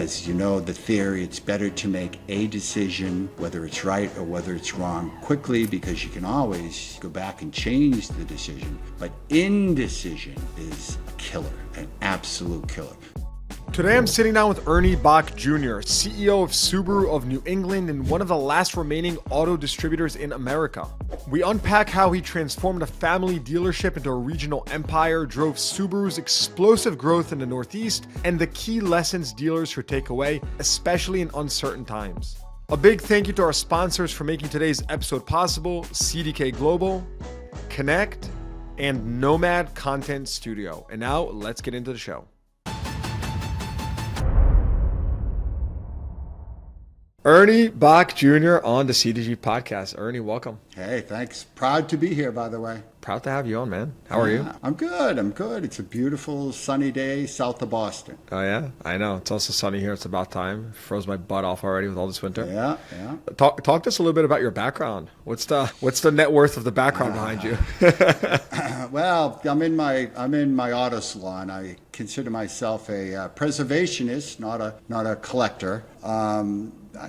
as you know, the theory, it's better to make a decision, whether it's right or whether it's wrong, quickly, because you can always go back and change the decision. But indecision is a killer, an absolute killer. Today I'm sitting down with Ernie Boch Jr., CEO of Subaru of New England and one of the last remaining auto distributors in America. We unpack how he transformed a family dealership into a regional empire, drove Subaru's explosive growth in the Northeast, and the key lessons dealers should take away, especially in uncertain times. A big thank you to our sponsors for making today's episode possible: CDK Global, Connect, and Nomad Content Studio. And now let's get into the show. Ernie Boch Jr. on the CDG podcast. Ernie, welcome. Hey, thanks. Proud to be here, by the way. Proud to have you on, man. How are you? I'm good. It's a beautiful sunny day south of Boston. Oh, yeah? I know. It's also sunny here. It's about time. Froze my butt off already with all this winter. Yeah. Talk to us a little bit about your background. What's the net worth of the background behind you? Well, I'm in my auto salon. I consider myself a preservationist, not a collector.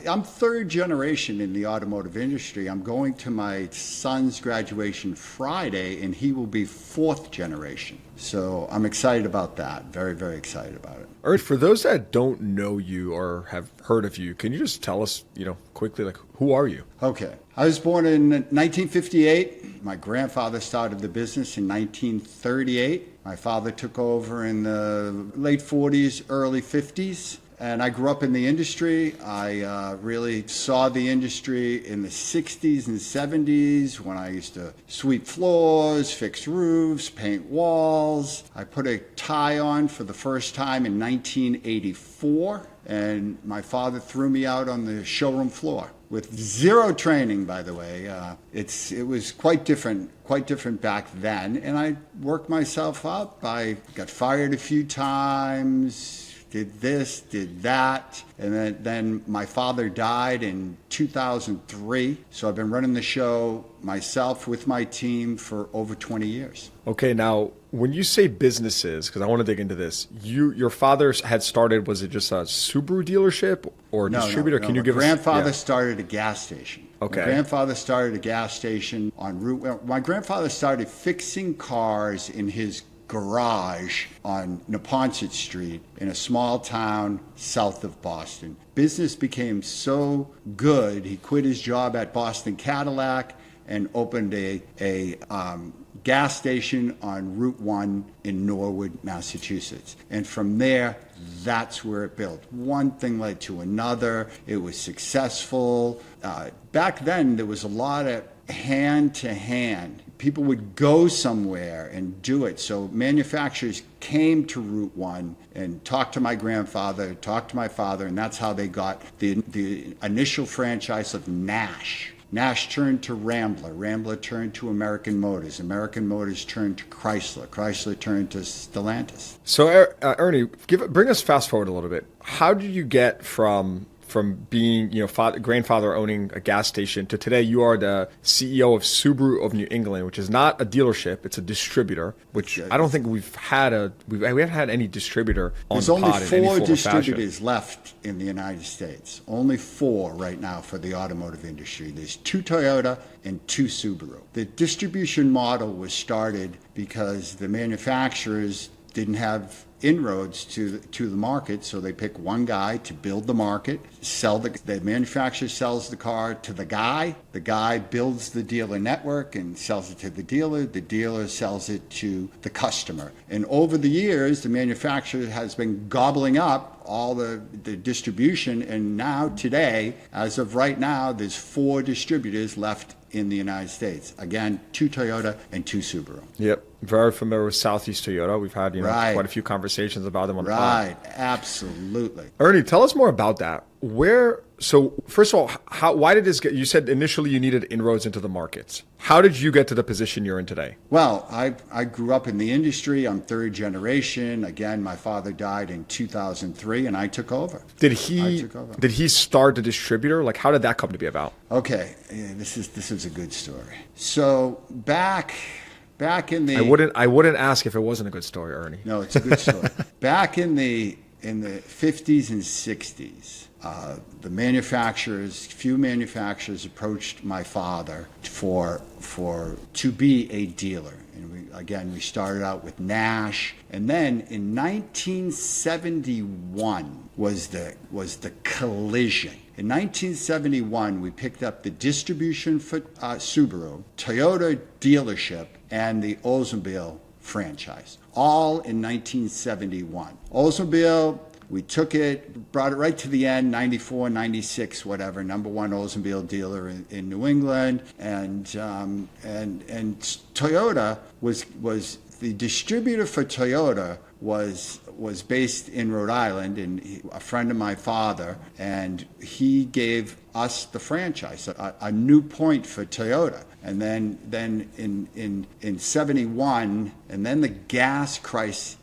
I'm third generation in the automotive industry. I'm going to my son's graduation Friday, and he will be fourth generation. So I'm excited about that. Very, very excited about it. Ernie, for those that don't know you or have heard of you, can you just tell us, quickly, like, who are you? Okay. I was born in 1958. My grandfather started the business in 1938. My father took over in the late 40s, early 50s. And I grew up in the industry. I really saw the industry in the 60s and 70s when I used to sweep floors, fix roofs, paint walls. I put a tie on for the first time in 1984, and my father threw me out on the showroom floor with zero training, by the way. It was quite different back then, and I worked myself up. I got fired a few times, did this, did that, and then my father died in 2003. So I've been running the show myself with my team for over 20 years. Okay, now when you say businesses, because I want to dig into this, your father had started, was it just a Subaru dealership or distributor? No. Can you give us? My grandfather started a gas station. Okay. My grandfather started a gas station on Route. My grandfather started fixing cars in his garage on Neponset Street in a small town south of Boston. Business became so good, he quit his job at Boston Cadillac and opened a gas station on Route 1 in Norwood, Massachusetts. And from there, that's where it built. One thing led to another. It was successful. Back then, there was a lot of hand-to-hand. People would go somewhere and do it. So manufacturers came to Route 1 and talked to my grandfather, talked to my father, and that's how they got the initial franchise of Nash. Nash turned to Rambler. Rambler turned to American Motors. American Motors turned to Chrysler. Chrysler turned to Stellantis. So, Ernie, bring us fast forward a little bit. How did you get from being, grandfather owning a gas station to today you are the CEO of Subaru of New England, which is not a dealership, it's a distributor, which I don't think we haven't had any distributor on the pod in any form or fashion. There's only 4 distributors left in the United States. Only 4 right now for the automotive industry. There's 2 Toyota and 2 Subaru. The distribution model was started because the manufacturers didn't have inroads to the market, so they pick one guy to build the market, the manufacturer sells the car to the guy builds the dealer network and sells it to the dealer sells it to the customer. And over the years, the manufacturer has been gobbling up all the distribution, and now today, as of right now, there's 4 distributors left in the United States. Again, 2 Toyota and 2 Subaru. Yep. Very familiar with Southeast Toyota. We've had Right. quite a few conversations about them on the pod. Right, absolutely. Ernie, tell us more about that. So first of all, why did this you said initially you needed inroads into the markets. How did you get to the position you're in today? Well, I grew up in the industry. I'm third generation. Again, my father died in 2003 and I took over. Did he start the distributor? Like, how did that come to be about? Okay, this is a good story. So back in the... I wouldn't ask if it wasn't a good story, Ernie. No, it's a good story. Back in the in the 50s and 60s, the few manufacturers approached my father to be a dealer. And we started out with Nash. And then in 1971 was the collision. In 1971, we picked up the distribution for Subaru, Toyota dealership, and the Oldsmobile franchise, all in 1971. Oldsmobile, we took it, brought it right to the end, 94, 96, whatever, number one Oldsmobile dealer in New England. And Toyota was the distributor for Toyota was based in Rhode Island, and a friend of my father, and he gave us the franchise, a new point for Toyota. And then in 71, and then the gas crisis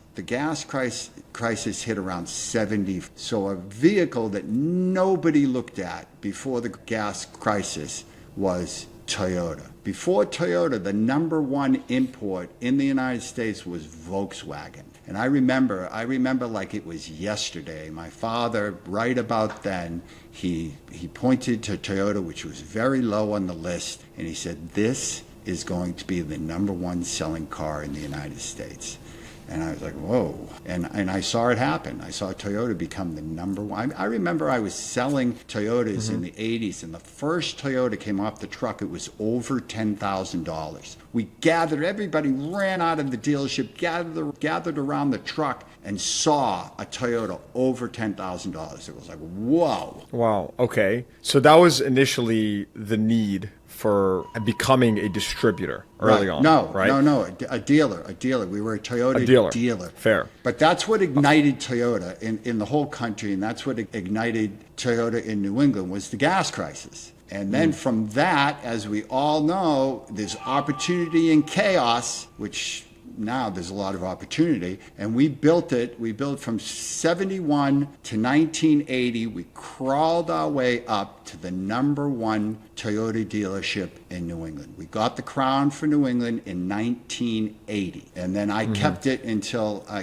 hit around 70. So a vehicle that nobody looked at before the gas crisis was Toyota. Before Toyota, the number one import in the United States was Volkswagen. And I remember like it was yesterday. My father, right about then, he pointed to Toyota, which was very low on the list, and he said, "This is going to be the number one selling car in the United States." And I was like, whoa. And I saw it happen. I saw Toyota become the number one. I remember I was selling Toyotas in the 80s, and the first Toyota came off the truck, it was over $10,000. We everybody ran out of the dealership, gathered around the truck, and saw a Toyota over $10,000. It was like, whoa. Wow. Okay. So that was initially the need for becoming a distributor early on. No, a dealer. We were a Toyota dealer. Fair. But that's what ignited Toyota in the whole country, and that's what ignited Toyota in New England was the gas crisis. And then from that, as we all know, there's opportunity and chaos, which now there's a lot of opportunity. And we built from 71 to 1980. We crawled our way up to the number one Toyota dealership in New England. We got the crown for New England in 1980. And then I kept it until I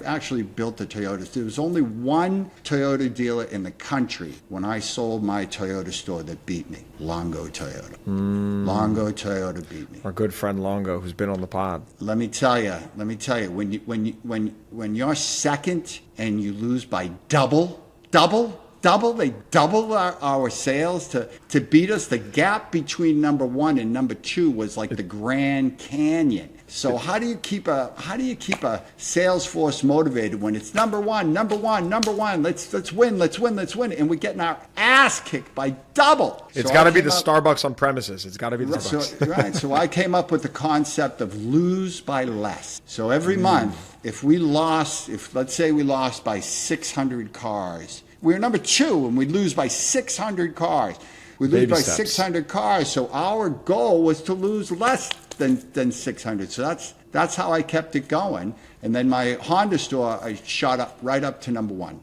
actually built the Toyotas. There was only one Toyota dealer in the country when I sold my Toyota store that beat me. Longo Toyota. Longo Toyota beat me. Our good friend Longo, who's been on the pod. Let me tell you, when you're second and you lose by double, they double our sales to beat us. The gap between number one and number two was like the Grand Canyon. So how do you keep a sales force motivated when it's number one? Let's win, and we're getting our ass kicked by double. It's got to be the Starbucks on premises. It's got to be the Starbucks. So I came up with the concept of lose by less. So every month, if let's say we lost by 600 cars, we're number two, and we lose by 600 cars. We lose by 600 cars, so our goal was to lose less than 600. So that's how I kept it going. And then my Honda store, I shot right up to number one.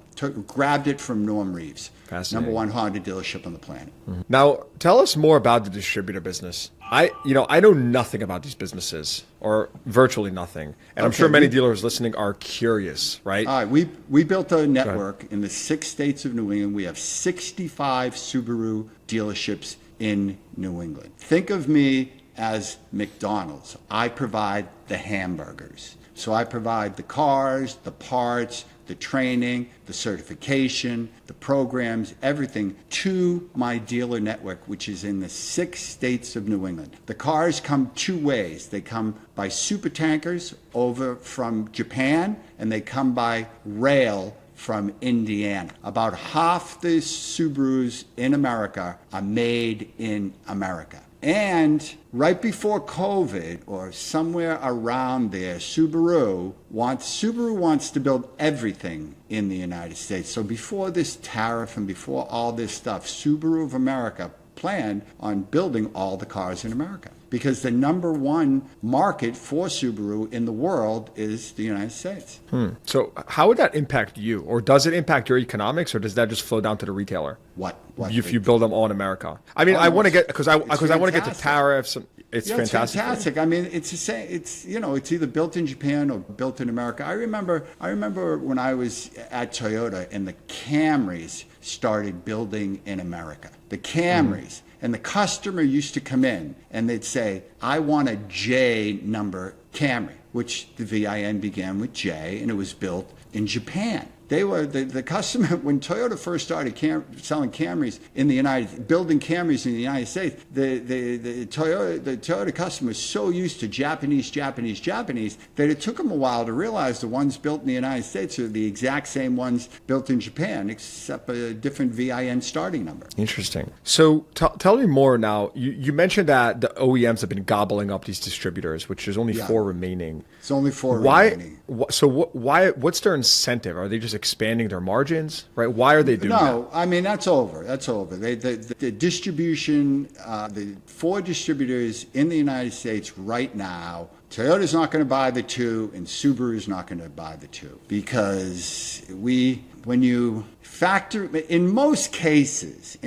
Grabbed it from Norm Reeves. Number one Honda dealership on the planet. Now, tell us more about the distributor business. I know nothing about these businesses, or virtually nothing. And I'm sure many dealers listening are curious, right? All right, we built a network in the 6 states of New England. We have 65 Subaru dealerships in New England. Think of me as McDonald's. I provide the hamburgers. So I provide the cars, the parts, the training, the certification, the programs, everything to my dealer network, which is in the 6 states of New England. The cars come 2 ways. They come by super tankers over from Japan, and they come by rail from Indiana. About half the Subarus in America are made in America. And right before COVID, or somewhere around there, Subaru wants to build everything in the United States. So before this tariff and before all this stuff, Subaru of America planned on building all the cars in America. because the number one market for Subaru in the world is the United States. So how would that impact you? Or does it impact your economics, or does that just flow down to the retailer? What? If you build them all in America? I mean, I want to get, because I want to get to tariffs. It's fantastic. It's fantastic. I mean, it's the same. It's, it's either built in Japan or built in America. I remember when I was at Toyota and the Camrys started building in America. The Camrys. And the customer used to come in and they'd say, I want a J number Camry, which the VIN began with J, and it was built in Japan. They were the customer when Toyota first started selling Camrys in the building Camrys in the United States. The Toyota customer was so used to Japanese that it took them a while to realize the ones built in the United States are the exact same ones built in Japan, except a different VIN starting number. Interesting. So tell me more now. You mentioned that the OEMs have been gobbling up these distributors, which there's only 4 remaining. It's only 4 remaining. So what's their incentive? Are they just expanding their margins, right? Why are they doing that? No, I mean, that's over. The distribution, the 4 distributors in the United States right now, Toyota's not going to buy the 2 and Subaru's not going to buy the 2 because when you factor, in most cases,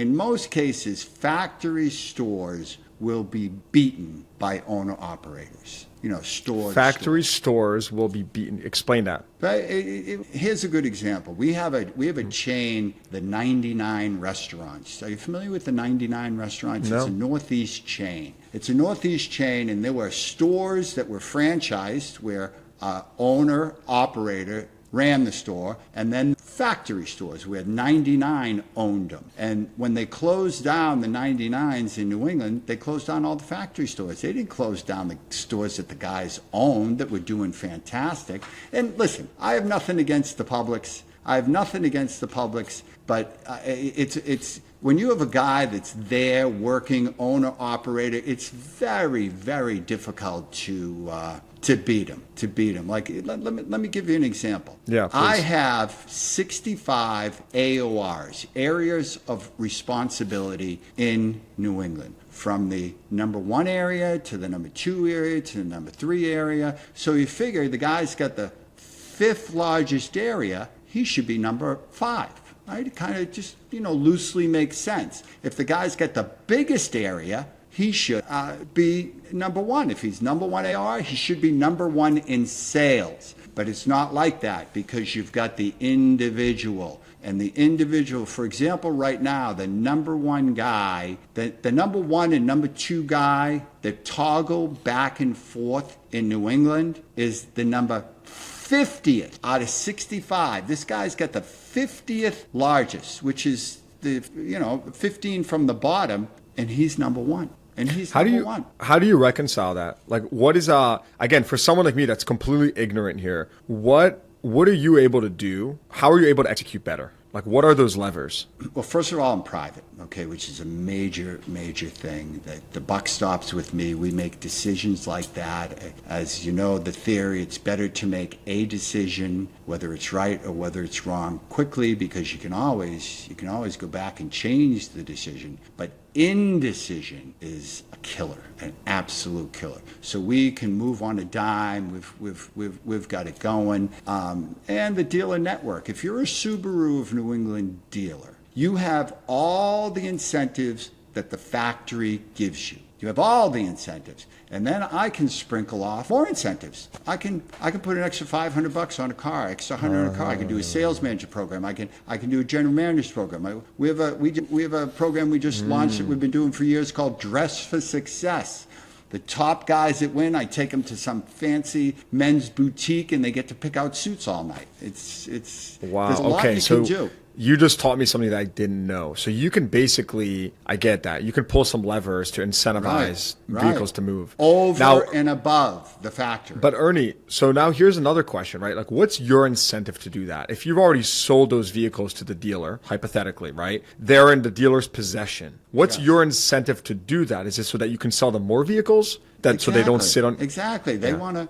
factory stores will be beaten by owner-operators. Stores will be beaten. Explain that. But here's a good example. We have a chain, the 99 restaurants. Are you familiar with the 99 restaurants? No. It's a Northeast chain. And there were stores that were franchised where owner, operator ran the store, and then factory stores where 99 owned them. And when they closed down the 99s in New England, they closed down all the factory stores. They didn't close down the stores that the guys owned that were doing fantastic. And listen, I have nothing against the Publix. But it's when you have a guy that's there working, owner, operator, it's very, very difficult to beat him. Like, let me give you an example. Yeah, please. I have 65 AORs, areas of responsibility in New England, from the number 1 area to the number 2 area to the number 3 area. So you figure the guy's got the 5th largest area, he should be number 5. Right? It kind of just, loosely makes sense. If the guy's got the biggest area, he should be number 1. If he's number 1 AR, he should be number 1 in sales. But it's not like that because you've got the individual. And the individual, for example, right now, the number 1 guy, the number 1 and number 2 guy that toggle back and forth in New England is the number 50th out of 65. This guy's got the 50th largest, which is the 15 from the bottom, and he's number 1. And he's number 1. How do you reconcile that? Like, what is again, for someone like me that's completely ignorant here, what are you able to do? How are you able to execute better? Like, what are those levers? Well, first of all, I'm private, okay, which is a major, major thing. The buck stops with me. We make decisions like that. As you know, the theory, it's better to make a decision, whether it's right or whether it's wrong, quickly, because you can always go back and change the decision. But indecision is a killer, an absolute killer. So we can move on a dime. We've got it going. And the dealer network. If you're a Subaru of New England dealer, you have all the incentives that the factory gives you. You have all the incentives. And then I can sprinkle off more incentives. I can put an extra $500 on a car, extra $100 on a car. I can do a sales manager program. I can do a general manager's program. We have a program we just launched that we've been doing for years called Dress for Success. The top guys that win, I take them to some fancy men's boutique, and they get to pick out suits all night. It's wow. There's a lot you can do. You just taught me something that I didn't know. So you can basically, I get that. You can pull some levers to incentivize vehicles to move. Over and above the factory. But Ernie, so now here's another question, right? Like, what's your incentive to do that? If you've already sold those vehicles to the dealer, hypothetically, right? They're in the dealer's possession. What's your incentive to do that? Is it so that you can sell them more vehicles? So they don't sit on. Exactly. They are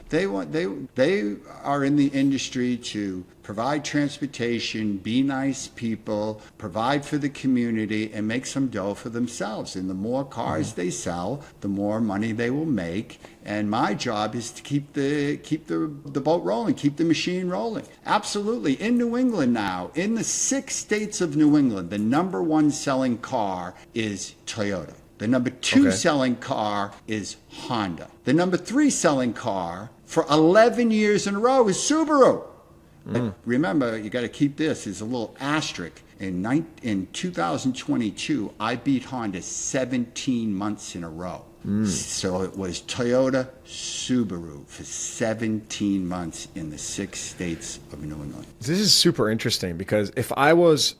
in the industry to provide transportation, be nice people, provide for the community, and make some dough for themselves. And the more cars they sell, the more money they will make. And my job is to keep the boat rolling, keep the machine rolling. Absolutely. In New England now, in the 6 states of New England, the number 1 selling car is Toyota. The number 2 selling car is Honda. The number 3 selling car for 11 years in a row is Subaru. But remember, you got to keep this as a little asterisk. In 2022, I beat Honda 17 months in a row. So it was Toyota, Subaru for 17 months in the 6 states of New England. This is super interesting because if I was,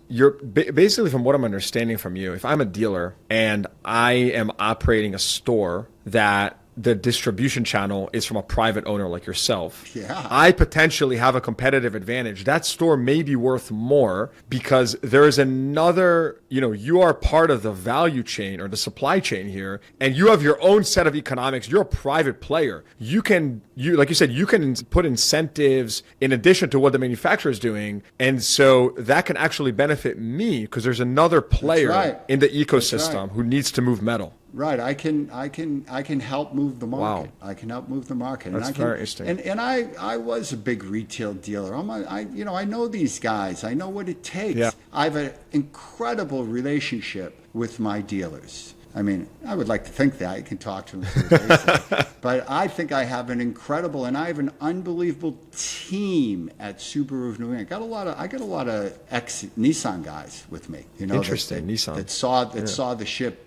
basically from what I'm understanding from you, if I'm a dealer and I am operating a store that the distribution channel is from a private owner like yourself, I potentially have a competitive advantage. That store may be worth more because there is another, you are part of the value chain or the supply chain here, and you have your own set of economics. You're a private player. Like you said, you can put incentives in addition to what the manufacturer is doing. And so that can actually benefit me because there's another player in the ecosystem who needs to move metal. Right, I can help move the market. Wow. I can help move the market. That's very interesting. And I was a big retail dealer. I know these guys. I know what it takes. Yeah. I have an incredible relationship with my dealers. I mean, I would like to think that. You can talk to them for days. But I think I have an unbelievable team at Subaru of New England. I got a lot of ex-Nissan guys with me. Interesting, Nissan. That saw the ship,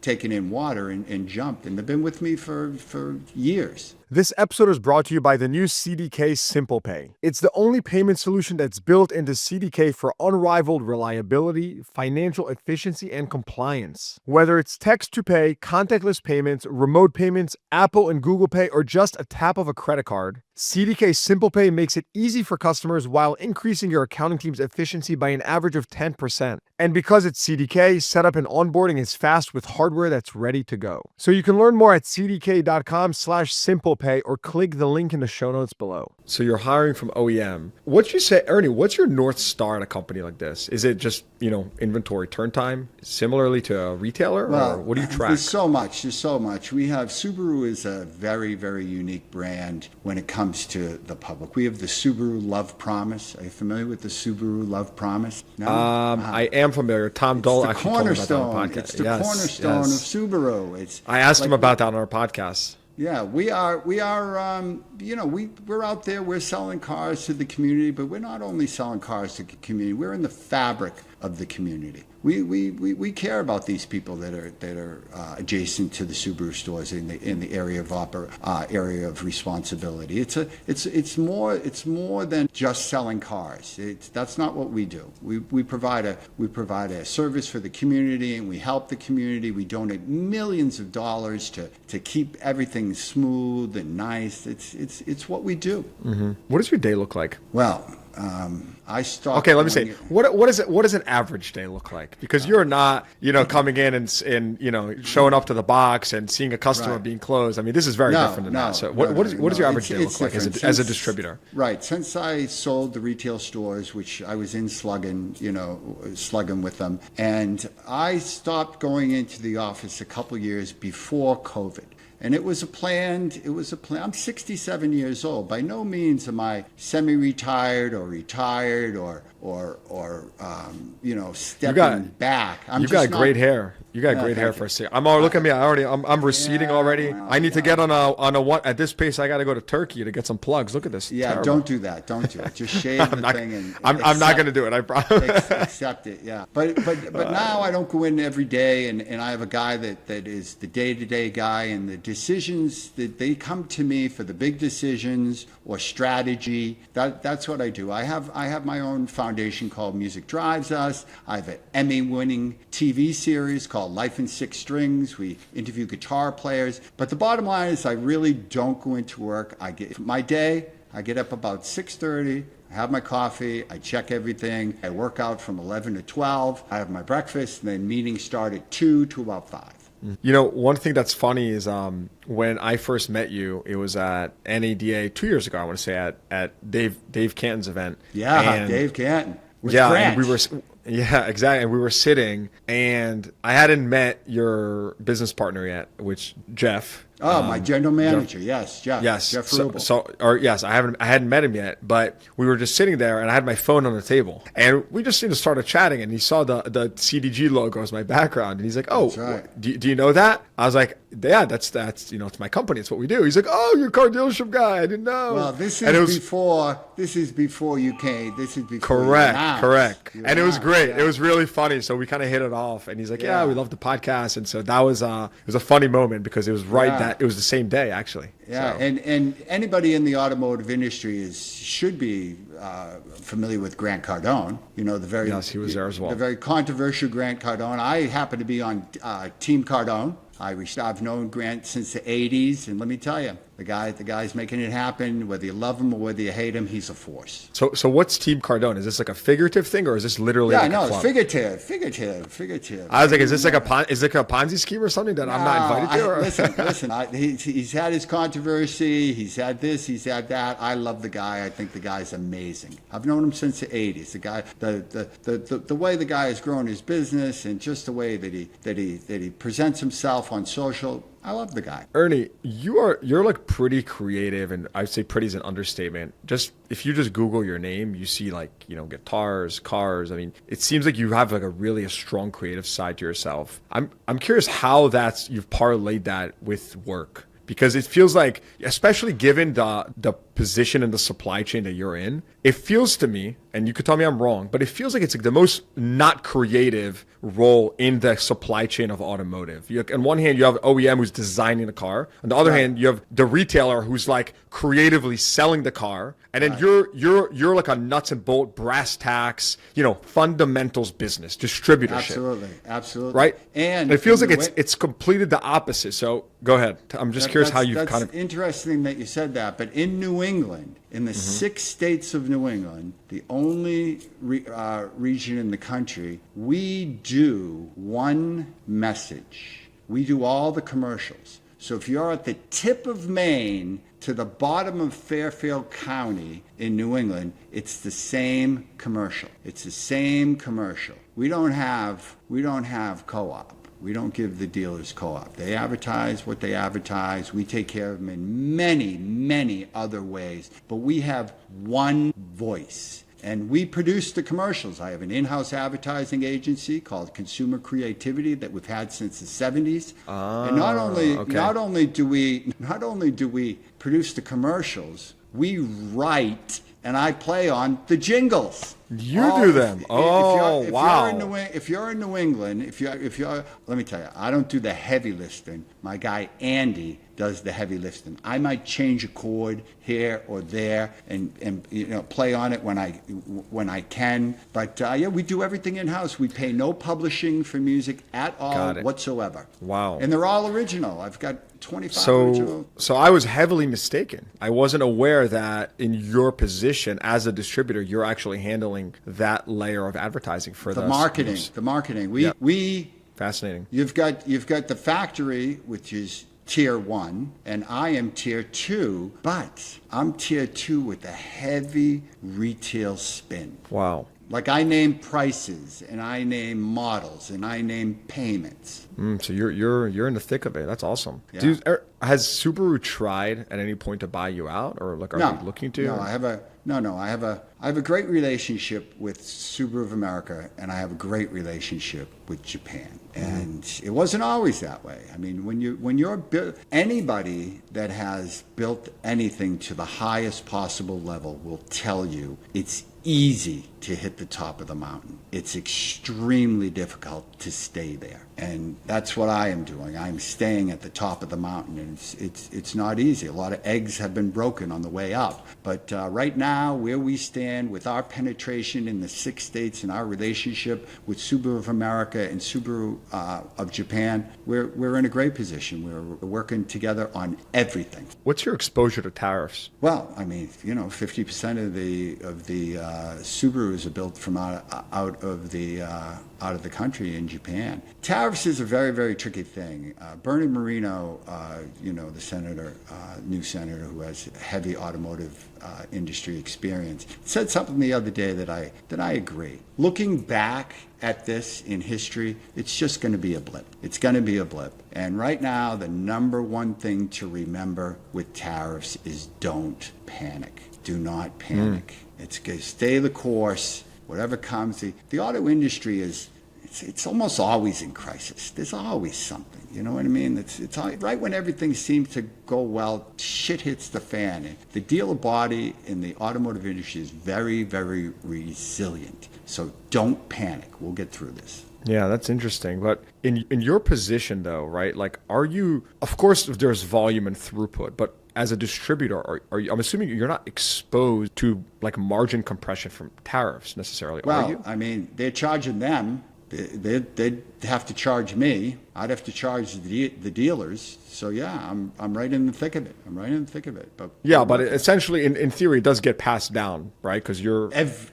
taking in water and jumped, and they've been with me for years. This episode is brought to you by the new CDK SimplePay. It's the only payment solution that's built into CDK for unrivaled reliability, financial efficiency, and compliance. Whether it's text to pay, contactless payments, remote payments, Apple and Google Pay, or just a tap of a credit card, CDK SimplePay makes it easy for customers while increasing your accounting team's efficiency by an average of 10%. And because it's CDK, setup and onboarding is fast with hardware that's ready to go. So you can learn more at cdk.com/simplepay or click the link in the show notes below. So you're hiring from OEM. What'd you say, Ernie, what's your North Star at a company like this? Is it just, inventory turn time, similarly to a retailer? Or what do you track? There's so much. We have Subaru is a very, very unique brand when it comes to the public. We have the Subaru Love Promise. Are you familiar with the Subaru Love Promise? No? I am familiar. Tom Dole actually told me about that on the podcast. It's the cornerstone of Subaru. I asked him about that on our podcast. Yeah, we're out there, we're selling cars to the community, but we're not only selling cars to the community, we're in the fabric of the community. We care about these people that are adjacent to the Subaru stores in the area of responsibility. It's more than just selling cars. That's not what we do. We provide a service for the community, and we help the community. We donate millions of dollars to keep everything smooth and nice. It's what we do. Mm-hmm. What does your day look like? Well, I start. Okay, let me say, what does an average day look like? Because you're not, coming in and showing up to the box and seeing a customer being closed. I mean, this is very different than that. So what does your average day look like as a distributor? Right. Since I sold the retail stores, which I was in slugging with them, and I stopped going into the office a couple years before COVID. And it was a plan. I'm 67 years old. By no means am I semi-retired or retired or stepping back. You got great hair. You got great hair for a second. Look at me. I'm receding already. I need to get on a one at this pace. I got to go to Turkey to get some plugs. Look at this. Yeah, terrible. Don't do that. Don't do it. Just shave the thing and. I'm not going to do it. I promise. Accept it. Yeah. But now I don't go in every day, and I have a guy that is the day-to-day guy, and the decisions that they come to me for the big decisions or strategy. That's what I do. I have my own foundation called Music Drives Us. I have an Emmy-winning TV series called Life in Six Strings. We interview guitar players. But the bottom line is I really don't go into work. I get up about 6:30. I have my coffee. I check everything. I work out from 11 to 12. I have my breakfast, and then meetings start at 2 to about 5. You know, one thing that's funny is when I first met you, it was at NADA 2 years ago. I want to say at Dave Canton's event. Yeah, and, Dave Canton. With yeah, Grant. and we were. Yeah, exactly. And we were sitting, and I hadn't met your business partner yet, which Jeff. Oh, my general manager. Jeff, Jeff. yes. Jeff So, Rubel. I hadn't met him yet, but we were just sitting there, and I had my phone on the table, and we just started chatting, and he saw the CDG logo as my background, and he's like, "Oh, right. do you know that?" I was like, "Yeah, that's it's my company. It's what we do." He's like, "Oh, you're a car dealership guy. I didn't know." Well, this is before you came. This is before Correct. And it was great. Yeah. It was really funny. So we kind of hit it off, and he's like, "Yeah, we love the podcast." And so that was it was a funny moment because it was that it was the same day actually. Yeah, so. and anybody in the automotive industry should be familiar with Grant Cardone. You know, he was there as well. The very controversial Grant Cardone. I happen to be on Team Cardone. I've known Grant since the 80s, and let me tell you, the guy's making it happen. Whether you love him or whether you hate him, he's a force. So what's Team Cardone? Is this like a figurative thing, or is this literally? Yeah, like no, a club? figurative. I was like, is this like a Ponzi scheme or something that I'm not invited to? Or? Listen. He's had his controversy. He's had this. He's had that. I love the guy. I think the guy's amazing. I've known him since the 80s. The guy, the way the guy has grown his business, and just the way that he presents himself on social. I love the guy. Ernie, you're like pretty creative, and I'd say pretty is an understatement. Just if you just Google your name, you see like, guitars, cars. I mean, it seems like you have like a strong creative side to yourself. I'm curious how you've parlayed that with work. Because it feels like, especially given the position in the supply chain that you're in, it feels to me, and you could tell me I'm wrong, but it feels like it's like the most not creative role in the supply chain of automotive. On one hand, you have OEM who's designing the car. On the other hand, you have the retailer who's like creatively selling the car. And then you're like a nuts and bolt, brass tacks, fundamentals business, distributorship. Absolutely. Right? And it feels like it's completed the opposite. So go ahead. I'm just curious how you've kind of. That's interesting that you said that. But in New England, in the 6 states of New England, the only region in the country, we do one message. We do all the commercials. So if you're at the tip of Maine to the bottom of Fairfield County in New England, it's the same commercial. It's the same commercial. We don't have co-op. We don't give the dealers co-op. They advertise what they advertise. We take care of them in many, many other ways. But we have one voice. And we produce the commercials. I have an in-house advertising agency called Consumer Creativity that we've had since the 70s. And not only do we produce the commercials, we write and I play on the jingles. You do them. Wow. If you're in New England, if you're, let me tell you, I don't do the heavy lifting. My guy Andy does the heavy lifting. I might change a chord here or there and play on it when I can. But we do everything in house. We pay no publishing for music at all whatsoever. Wow. And they're all original. I've got 25 original. So I was heavily mistaken. I wasn't aware that in your position as a distributor, you're actually handling that layer of advertising for the marketing. The marketing. We fascinating. You've got the factory, which is tier 1, and I am tier 2, but I'm tier 2 with a heavy retail spin. Wow. Like I name prices, and I name models, and I name payments. So you're in the thick of it. That's awesome. Yeah. Dude, has Subaru tried at any point to buy you out, or like are they looking to? No, I have a great relationship with Subaru of America, and I have a great relationship with Japan. And it wasn't always that way. I mean, when you're anybody that has built anything to the highest possible level will tell you it's easy to hit the top of the mountain. It's extremely difficult to stay there. And that's what I am doing. I'm staying at the top of the mountain, and it's not easy. A lot of eggs have been broken on the way up. But right now, where we stand with our penetration in the 6 states and our relationship with Subaru of America and Subaru of Japan, we're in a great position. We're working together on everything. What's your exposure to tariffs? Well, I mean, 50% of the Subarus are built from out of the country in Japan. Tariffs is a very, very tricky thing. Bernie Moreno, the senator, new senator who has heavy automotive industry experience, said something the other day that I agree. Looking back at this in history, it's just going to be a blip. It's going to be a blip. And right now, the number one thing to remember with tariffs is don't panic. Do not panic. It's going to stay the course. Whatever comes, the auto industry it's almost always in crisis. There's always something. You know what I mean? It's right when everything seems to go well, shit hits the fan. And the dealer body in the automotive industry is very, very resilient. So don't panic. We'll get through this. Yeah, that's interesting. But in your position, though, right? Like, are you? Of course, there's volume and throughput, but as a distributor, are you, I'm assuming you're not exposed to like margin compression from tariffs necessarily, are you? Well, I mean, they're charging them. They'd have to charge me. I'd have to charge the dealers. So yeah, I'm right in the thick of it. But yeah, but essentially, in theory, it does get passed down, right? Because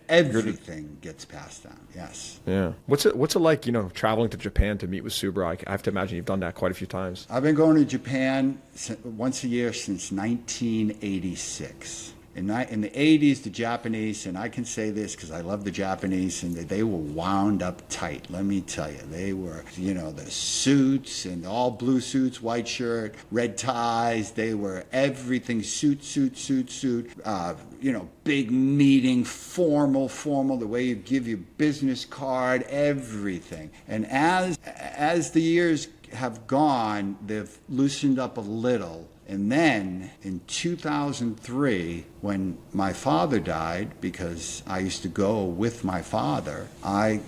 everything gets passed down. Yes. Yeah. What's it like? Traveling to Japan to meet with Subaru. I have to imagine you've done that quite a few times. I've been going to Japan once a year since 1986. In the 80s, the Japanese, and I can say this because I love the Japanese, and they were wound up tight. Let me tell you, they were, the suits and all blue suits, white shirt, red ties. They were everything, suit. Big meeting, formal, the way you give your business card, everything. And as the years have gone, they've loosened up a little. And then in 2003, when my father died, because I used to go with my father, I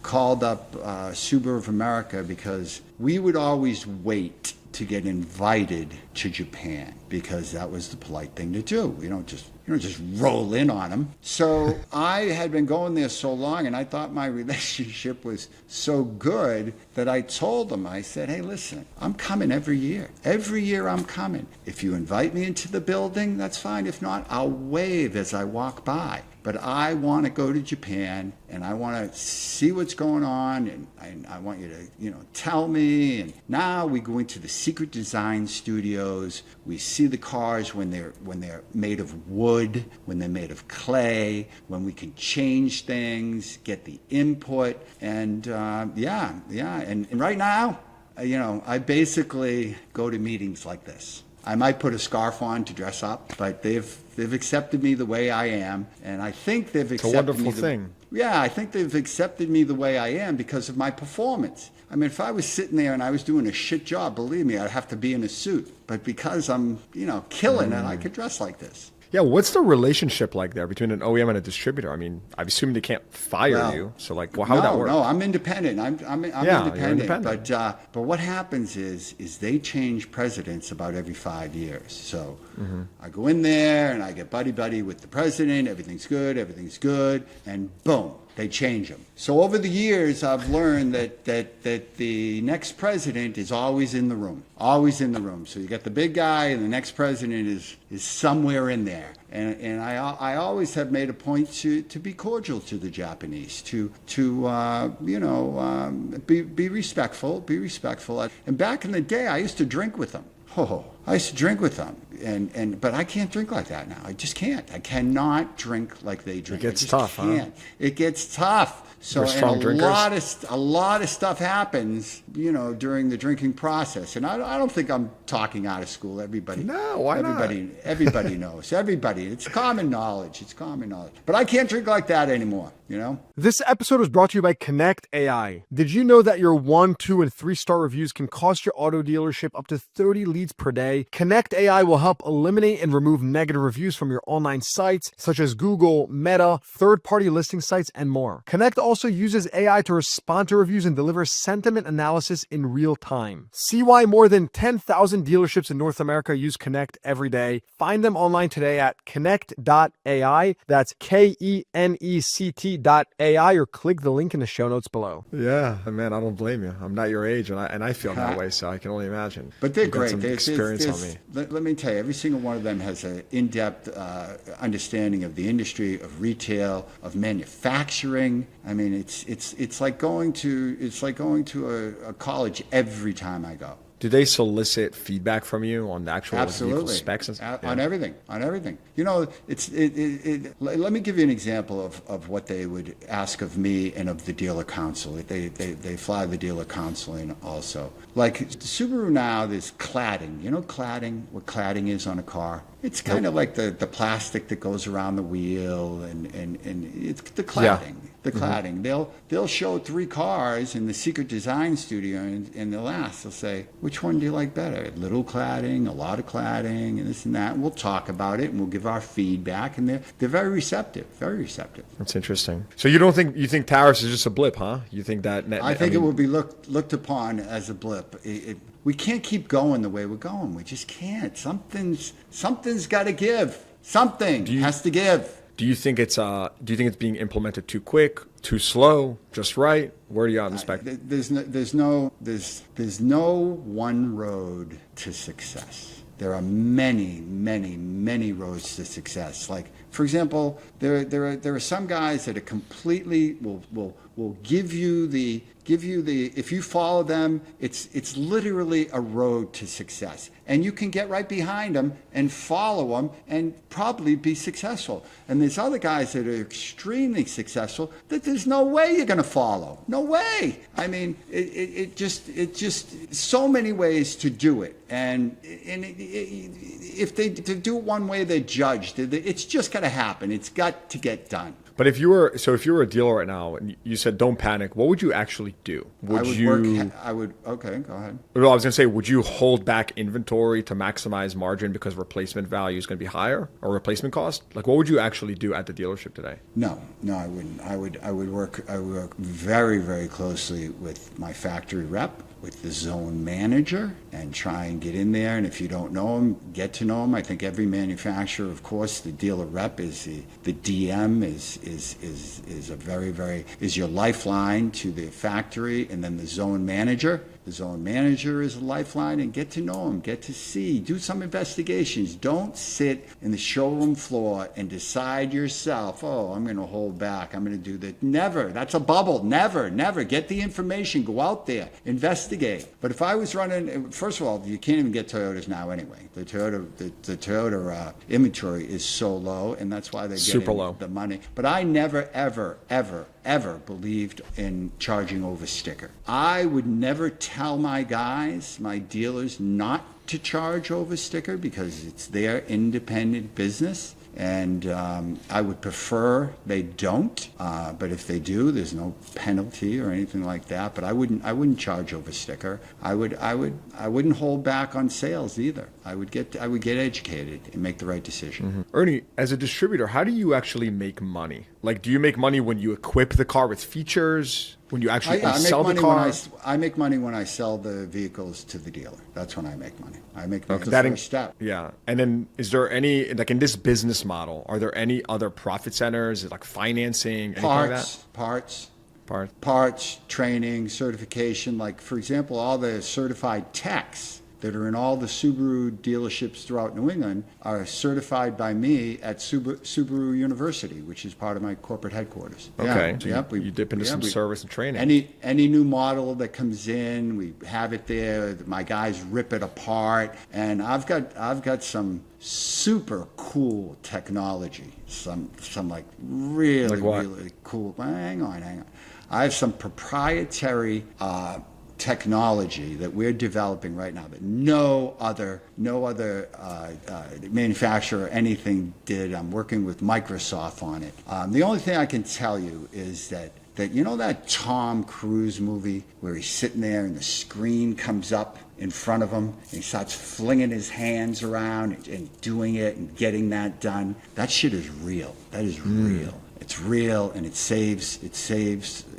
called up Subaru of America because we would always wait to get invited to Japan because that was the polite thing to do. You don't just roll in on them. So I had been going there so long, and I thought my relationship was so good that I told them, I said, hey, listen, I'm coming every year. Every year I'm coming. If you invite me into the building, that's fine. If not, I'll wave as I walk by. But I want to go to Japan, and I want to see what's going on, and I want you to, tell me. And now we go into the secret design studios. We see the cars when they're made of wood, when they're made of clay, when we can change things, get the input, and And right now, I basically go to meetings like this. I might put a scarf on to dress up, but they've accepted me the way I am, and I think they've accepted me. It's a wonderful thing. Yeah, I think they've accepted me the way I am because of my performance. I mean, if I was sitting there and I was doing a shit job, believe me, I'd have to be in a suit. But because I'm, killing it, I could dress like this. Yeah, what's the relationship like there between an OEM and a distributor? I mean, I'm assuming they can't fire you. So, how would that work? No, I'm independent. I'm independent. You're independent. But what happens is they change presidents about every 5 years. So I go in there and I get buddy with the president. Everything's good, and boom, they change them. So over the years, I've learned that the next president is always in the room. So you got the big guy, and the next president is somewhere in there. And I always have made a point to be cordial to the Japanese, to be respectful. And back in the day, I used to drink with them. I used to drink with them, but I can't drink like that now. I just can't. I cannot drink like they drink. It gets tough, huh? It gets tough. So a lot of stuff happens, during the drinking process. And I don't think I'm talking out of school. Everybody. No, why not? Everybody knows. Everybody. It's common knowledge. But I can't drink like that anymore. This episode was brought to you by Connect AI. Did you know that your 1, 2, and 3-star reviews can cost your auto dealership up to 30 leads per day? Connect AI will help eliminate and remove negative reviews from your online sites, such as Google, Meta, third-party listing sites, and more. Connect also uses AI to respond to reviews and deliver sentiment analysis in real time. See why more than 10,000 dealerships in North America use Connect every day. Find them online today at connect.ai. That's KENECT.ai, or click the link in the show notes below. Yeah, man, I don't blame you. I'm not your age, and I feel that way, so I can only imagine. But they're great. experience on me. Let me tell you, every single one of them has an in-depth understanding of the industry, of retail, of manufacturing. I mean, it's like going to a college every time I go. Do they solicit feedback from you on the actual vehicle specs? On everything. You know, let me give you an example of what they would ask of me and of the dealer council. They fly the dealer council in also. Like Subaru now, there's cladding. You know cladding, what cladding is on a car? It's kind of like the plastic that goes around the wheel and it's the cladding. Yeah. The cladding. They'll show 3 cars in the secret design studio and they'll say, which one do you like better? Little cladding, a lot of cladding, and this and that. And we'll talk about it and we'll give our feedback, and they're very receptive, very receptive. That's interesting. So you think tariffs is just a blip, huh? You think that? I think it will be looked upon as a blip. We can't keep going the way we're going. We just can't. Something's got to give. Something has to give. Do you think it's being implemented too quick, too slow, just right? Where do you on the spectrum? There's no one road to success. There are many, many, many roads to success. Like, for example, there are some guys that are completely will give you the if you follow them, it's literally a road to success. And you can get right behind them and follow them and probably be successful. And there's other guys that are extremely successful that there's no way you're going to follow. No way. I mean, it just so many ways to do it. And if they do it one way, they're judged. It's just got to happen. It's got to get done. But if you were a dealer right now and you said don't panic, what would you actually do? Okay, go ahead. Well, I was going to say, would you hold back inventory to maximize margin because replacement value is going to be higher, or replacement cost? Like, what would you actually do at the dealership today? No, I wouldn't. I would work very, very closely with my factory rep, with the zone manager, and try and get in there. And if you don't know them, get to know them. I think every manufacturer, of course, the dealer rep is the DM is a very, very is your lifeline to the factory, and then the zone manager. The zone manager is a lifeline, and get to know them, get to see, do some investigations. Don't sit in the showroom floor and decide yourself, oh, I'm going to hold back, I'm going to do that. Never. That's a bubble. Never. Get the information. Go out there. Investigate. But if I was running, first of all, you can't even get Toyotas now anyway. The Toyota inventory is so low, and that's why they're super getting low the money. But I never, ever believed in charging over sticker. I would never tell my guys, my dealers, not to charge over sticker because it's their independent business. And I would prefer they don't, but if they do, there's no penalty or anything like that. But I wouldn't charge over sticker. I wouldn't hold back on sales either. I would get educated and make the right decision. Mm-hmm. Ernie, as a distributor, how do you actually make money? Like, do you make money when you equip the car with features? When you actually sell the car? I make money when I sell the vehicles to the dealer. That's when I make money. I make money. That's the first step. Yeah. And then is there any, like in this business model, are there any other profit centers, like financing, anything like that? Parts, training, certification. Like, for example, all the certified techs that are in all the Subaru dealerships throughout New England are certified by me at Subaru University, which is part of my corporate headquarters. Okay. Yeah, so you dip into some service and training. Any new model that comes in, we have it there. My guys rip it apart, and I've got some super cool technology. Some like really cool. Hang on. I have some proprietary technology that we're developing right now that no other manufacturer or anything did. I'm working with Microsoft on it. The only thing I can tell you is that you know that Tom Cruise movie where he's sitting there and the screen comes up in front of him and he starts flinging his hands around and doing it and getting that done? That shit is real. That is real. It's real, and it saves,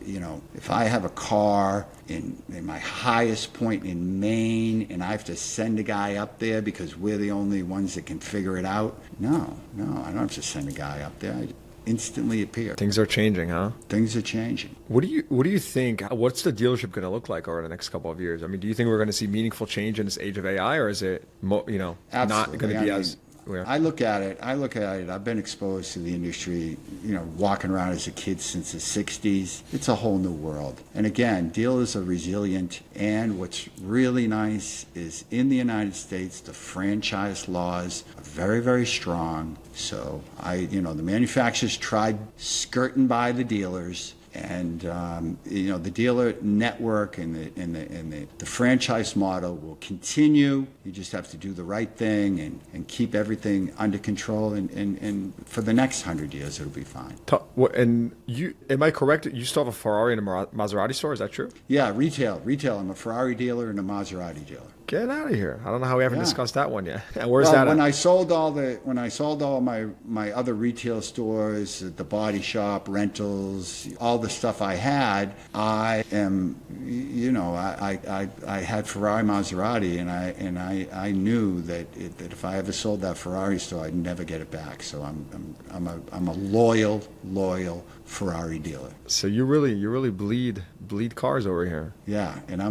you know, if I have a car in my highest point in Maine and I have to send a guy up there because we're the only ones that can figure it out, no, I don't have to send a guy up there. instantly appear. Things are changing, huh? Things are changing. What do you think? What's the dealership going to look like over the next couple of years? I mean, do you think we're going to see meaningful change in this age of AI, or is it, not Absolutely. going to be as? I look at it. I've been exposed to the industry, walking around as a kid since the 60s. It's a whole new world. And again, dealers are resilient. And what's really nice is in the United States, the franchise laws are very, very strong. So the manufacturers tried skirting by the dealers. And the dealer network and the franchise model will continue. You just have to do the right thing and keep everything under control. And for the next 100 years, it'll be fine. And am I correct? You still have a Ferrari and a Maserati store? Is that true? Yeah, retail. I'm a Ferrari dealer and a Maserati dealer. Get out of here! I don't know how we haven't discussed that one yet. And where's that at? When I sold all my other retail stores, the body shop, rentals, all the stuff I had, I am, I had Ferrari, Maserati, and I knew that if I ever sold that Ferrari store, I'd never get it back. So I'm a loyal Ferrari dealer. So you really bleed cars over here. Yeah, and I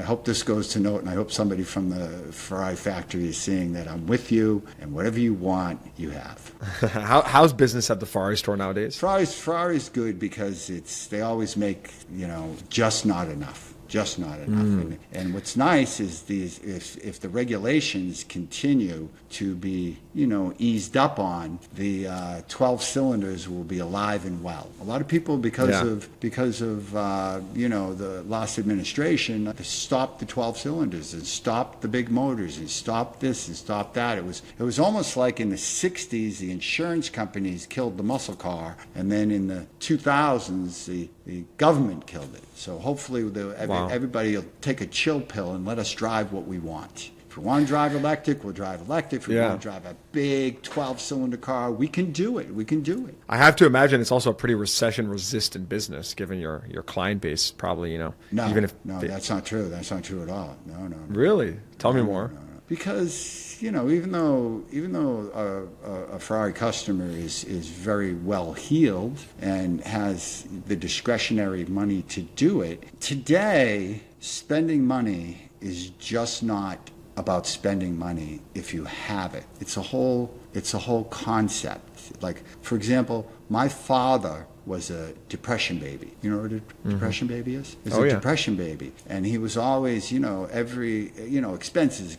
hope this goes to note, and I hope somebody from the Ferrari factory is seeing that I'm with you, and whatever you want, you have. How's business at the Ferrari store nowadays? Ferrari's good because they always make, just not enough. Just not enough. And what's nice is if the regulations continue to be, eased up on, the 12 cylinders will be alive and well. A lot of people, because of the last administration, stopped the 12 cylinders and stopped the big motors and stopped this and stopped that. It was almost like in the 60s, the insurance companies killed the muscle car, and then in the 2000s, the government killed it. So hopefully everybody will take a chill pill and let us drive what we want. If we want to drive electric, we'll drive electric. If we want to drive a big 12-cylinder car, we can do it. I have to imagine it's also a pretty recession-resistant business, given your client base, probably, No, that's not true. That's not true at all. No. Really? Tell me more. No. Because, even though a Ferrari customer is very well heeled and has the discretionary money to do it, today, spending money is just not about spending money if you have it. It's a whole concept. Like, for example, my father was a depression baby. You know what a depression baby is? It's a depression baby. And he was always, expenses,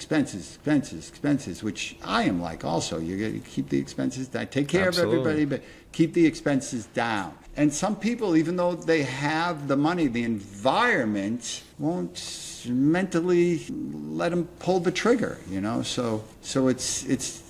which I am like also. You got to keep the expenses down. Take care of everybody, but keep the expenses down. And some people, even though they have the money, the environment won't mentally let them pull the trigger, So it's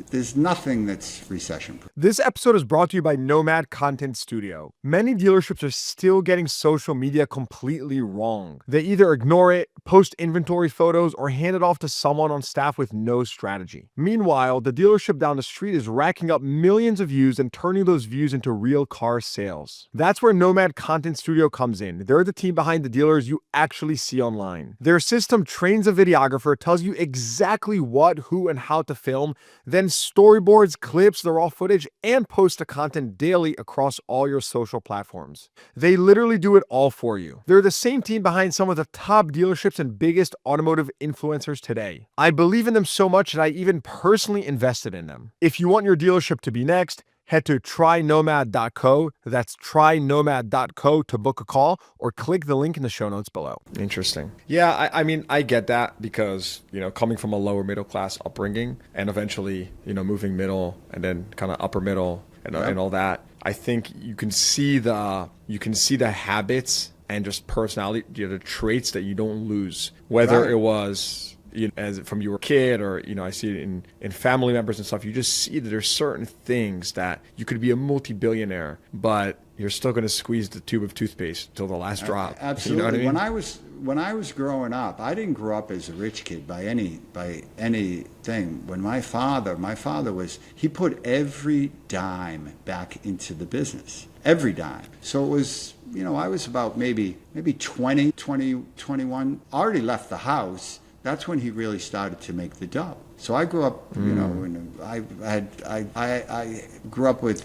there's nothing that's recession proof. This episode is brought to you by Nomad Content Studio. Many dealerships are still getting social media completely wrong. They either ignore it, post inventory photos, or hand it off to someone on staff with no strategy. Meanwhile, the dealership down the street is racking up millions of views and turning those views into real car sales. That's where Nomad Content Studio comes in. They're the team behind the dealers you actually see online. Their system trains a videographer, tells you exactly what, who, and how to film, then storyboards, clips, the raw footage, and posts the content daily across all your social platforms. They literally do it all for you. They're the same team behind some of the top dealerships and biggest automotive influencers today. I believe in them so much that I even personally invested in them. If you want your dealership to be next, head to trynomad.co. That's trynomad.co to book a call, or click the link in the show notes below. Interesting. Yeah, I mean, I get that because, coming from a lower middle class upbringing and eventually, moving middle and then kind of upper middle and all that, I think you can see the habits and just personality, the traits that you don't lose, whether it was as from you were a kid or, I see it in family members and stuff. You just see that there's certain things that you could be a multi-billionaire, but you're still going to squeeze the tube of toothpaste till the last drop. Absolutely. You know what I mean? When I was growing up, I didn't grow up as a rich kid by anything. When my father he put every dime back into the business. Every dime. So it was, I was about maybe 20, 21, already left the house. That's when he really started to make the dough. So I grew up, you know, and I grew up with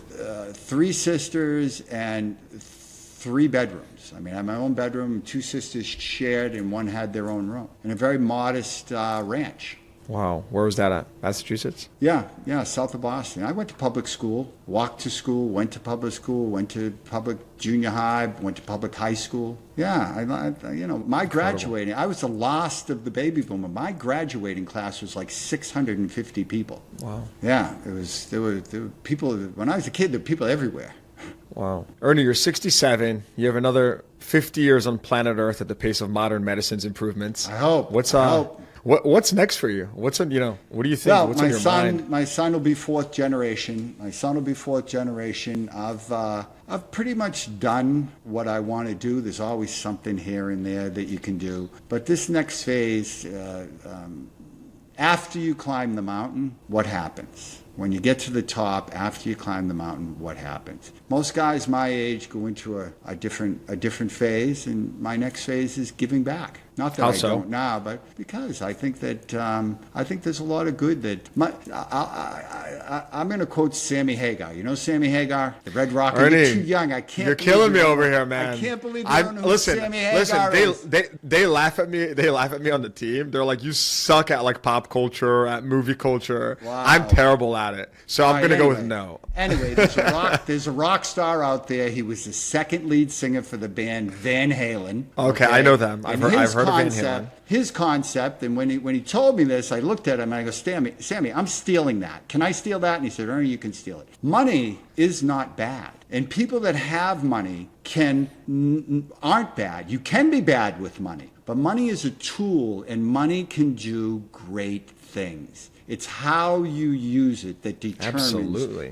3 sisters and 3 bedrooms. I mean, I had my own bedroom, 2 sisters shared, and one had their own room. In a very modest ranch. Wow. Where was that at? Massachusetts? Yeah, south of Boston. I went to public school, walked to school, went to public school, went to public junior high, went to public high school. Yeah, you know, my graduating, I was the last of the baby boomer. My graduating class was like 650 people. Wow. Yeah, there were people, when I was a kid, there were people everywhere. Wow. Ernie, you're 67. You have another 50 years on planet Earth at the pace of modern medicine's improvements. I hope. What's next for you? What do you think? Well, What's on your mind? My son will be 4th generation. I've pretty much done what I want to do. There's always something here and there that you can do. But this next phase, after you climb the mountain, what happens? When you get to the top, after you climb the mountain, what happens? Most guys my age go into a different phase, and my next phase is giving back. Not that don't now, but because I think that I think there's a lot of good that I'm going to quote Sammy Hagar. You know Sammy Hagar, the Red Rocket. Ernie, you're too young. I can't. You're killing me over here, man. I can't believe you don't know who Sammy Hagar is. They laugh at me. They laugh at me on the team. They're like, you suck at like pop culture, at movie culture. Wow. I'm terrible at it. So I'm going to go with no. Anyway, there's a rock star out there. He was the second lead singer for the band Van Halen. Okay, I know them. I've heard of Van Halen. His concept, and when he told me this, I looked at him and I go, Sammy, I'm stealing that. Can I steal that? And he said, Ernie, you can steal it. Money is not bad. And people that have money aren't bad. You can be bad with money. But money is a tool, and money can do great things. It's how you use it that determines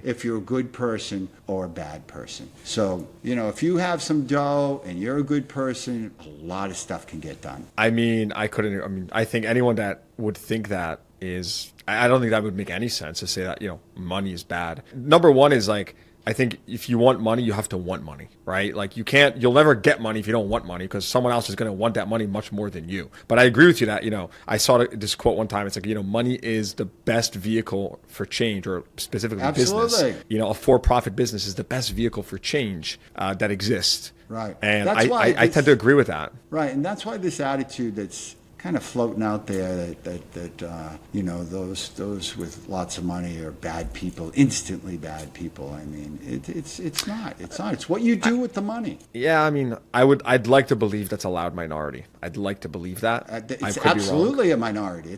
if you're a good person or a bad person. So, you know, if you have some dough and you're a good person, a lot of stuff can get done. I think anyone that would think that I don't think that would make any sense to say that, you know, money is bad. Number one is like, I think if you want money, you have to want money, right? Like you'll never get money if you don't want money, because someone else is going to want that money much more than you. But I agree with you that, you know, I saw this quote one time. It's like, you know, money is the best vehicle for change, or specifically business. You know, a for-profit business is the best vehicle for change that exists. Right. And I tend to agree with that. Right. And that's why this attitude that's kind of floating out there that you know, those with lots of money are bad people, instantly bad people. I mean, it's not. It's what you do with the money. Yeah, I mean, I'd like to believe that's a loud minority. I'd like to believe that. It's absolutely a minority.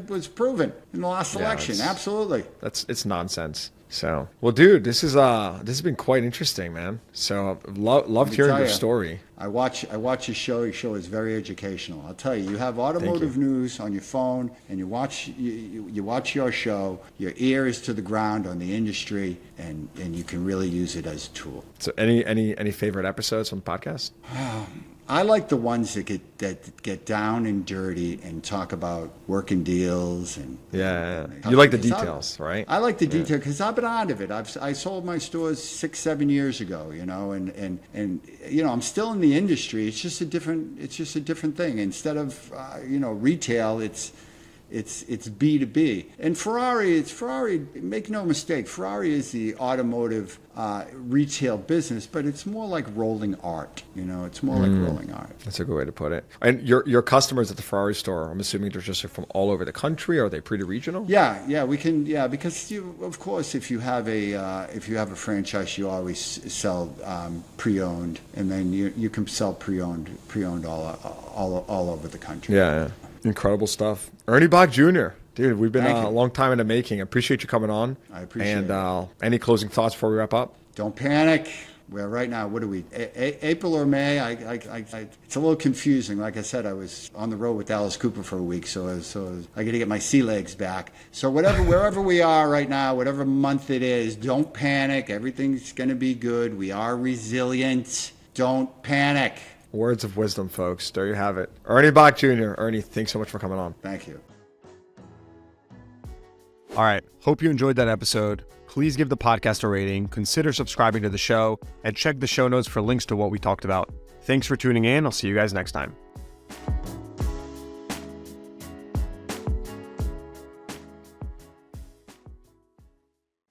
Was proven in the last election. Absolutely. It's nonsense. So, well, dude, this has been quite interesting, man. So, loved hearing your story. I watch your show. Your show is very educational. I'll tell you, you have automotive news on your phone, and you watch your show. Your ear is to the ground on the industry, and you can really use it as a tool. So, any favorite episodes on the podcast? I like the ones that get down and dirty and talk about working deals and you like the details, right? I like the detail because I've been out of it. I sold my stores 6-7 years ago, you know, and you know, I'm still in the industry. It's just a different thing. Instead of retail, it's B2B. And Ferrari, make no mistake, Ferrari is the automotive retail business, but it's more like rolling art. You know, it's more like rolling art. That's a good way to put it. And your customers at the Ferrari store, I'm assuming they're just from all over the country. Are they pretty regional? Yeah, we can. Yeah, because of course, if you have a franchise, you always sell pre-owned, and then you can sell pre-owned all over the country. Yeah. Incredible stuff. Ernie Boch Jr. Dude, we've been a long time in the making. I appreciate you coming on. I appreciate it. And any closing thoughts before we wrap up? Don't panic. Well, right now, what are we? April or May? It's a little confusing. Like I said, I was on the road with Alice Cooper for a week, so I got to get my sea legs back. So wherever we are right now, whatever month it is, don't panic. Everything's going to be good. We are resilient. Don't panic. Words of wisdom, folks. There you have it. Ernie Boch Jr. Ernie, thanks so much for coming on. Thank you. All right. Hope you enjoyed that episode. Please give the podcast a rating, consider subscribing to the show, and check the show notes for links to what we talked about. Thanks for tuning in. I'll see you guys next time.